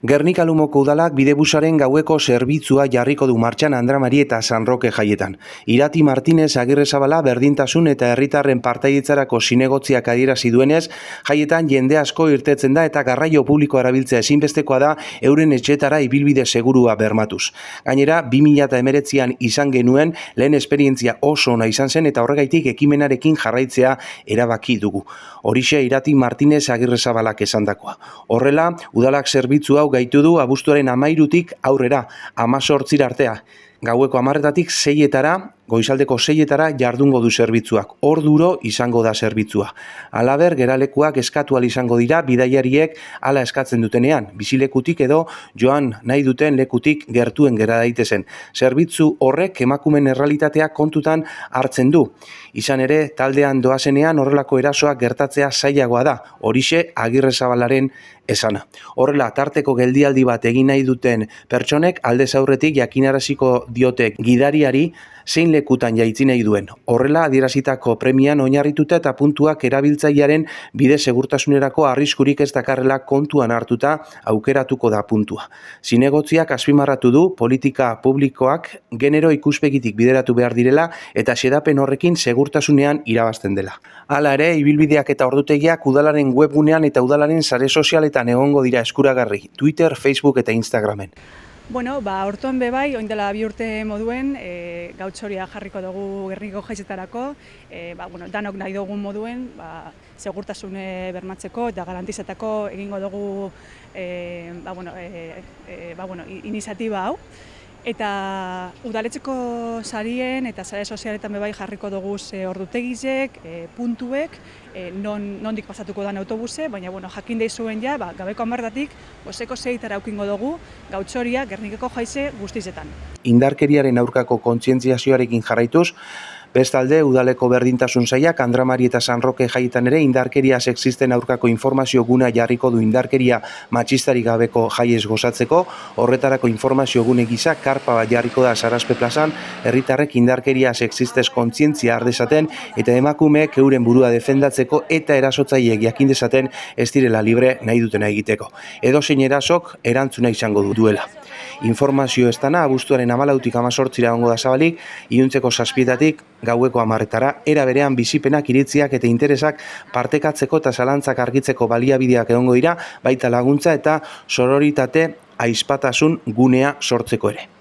Gernika Lumoko udalak bidebusaren gaueko zerbitzua jarriko du martxan Andramari eta San Roke jaietan. Irati Martinez Agirrezabala berdintasun eta herritarren partaidetzarako zinegotziak adierazi duenez, jaietan jende asko irtetzen da eta garraio publiko erabiltzea ezinbestekoa da euren etxetara ibilbide segurua bermatuz. Gainera, 2019an izan genuen lehen esperientzia oso ona izan zen eta horregaitik ekimenarekin jarraitzea erabaki dugu. Horixe Irati Martinez Agirrezabalak esandakoa. Horrela, udalak zerbitzu hau gaitu du abuztuaren 13tik aurrera, 18 artea. Gaueko 10etatik 6etara, goizaldeko 6etara jardungo du zerbitzuak. Orduro izango da zerbitzua. Halaber, geralekuak eskatu ahal izango dira bidaiariek hala eskatzen dutenean, bizilekutik edo joan nahi duten lekutik gertuen gera daitezen. Zerbitzu horrek emakumeen errealitatea kontutan hartzen du. Izan ere, taldean doazenean horrelako erasoak gertatzea zailagoa da, horixe Agirrezabalaren esana. Horrela, tarteko geldialdi bat egin nahi duten pertsonek aldez aurretik jakinaraziko diote gidariari zein lekutan jaitzi nahi duen. Horrela, adierazitako premian oinarrituta eta puntuak erabiltzailearen bide segurtasunerako arriskurik ez dakarrela kontuan hartuta aukeratuko da puntua. Zinegotziak azpimarratu du politika publikoak genero ikuspegitik bideratu behar direla eta xedapen horrekin segurtasunean irabazten dela. Hala ere, ibilbideak eta ordutegiak udalaren webgunean eta udalaren sare sozialetan egongo dira eskuragarri, Twitter, Facebook eta Instagramen. Bueno, hortuan bebai, oin dela 2 urte moduen, gautxoria jarriko dugu Gernikako jaizetarako, danok nahi dugun moduen, segurtasune bermatzeko eta garantizatako egingo dugu iniziatiba hau. Eta udaletxeko sarien eta sare sozialetan bebai jarriko dugu ordutegizek, puntuek, nondik pasatuko den autobuse, baina jakin deizuen ja, gabeko 10etatik, gozeko 6etara aukingo dugu, gautxoria, Gernikako jaize guztizetan. Indarkeriaren aurkako kontzientziazioarekin jarraituz, bestalde, udaleko berdintasun sailak Andramari eta San Roke jaietan ere indarkeria sexisten aurkako informazio guna jarriko du indarkeria matxistarik gabeko jaiez gozatzeko. Horretarako informazio gune gisa karpa bat jarriko da Sarazpe plazan, herritarrek indarkeria sexistez kontzientzia har dezaten eta emakumeek euren burua defendatzeko eta erasotzaileek jakin dezaten ez direla libre nahi dutena egiteko. Edozein erasok erantzuna izango duela. Informazio estana abuztuaren 14tik 18ra egongo da zabalik, iluntzeko 7etatik gaueko 10etara, era berean bizipenak, iritziak eta interesak partekatzeko eta zalantzak argitzeko baliabideak egongo dira, baita laguntza eta sororitate ahizpatasun gunea sortzeko ere.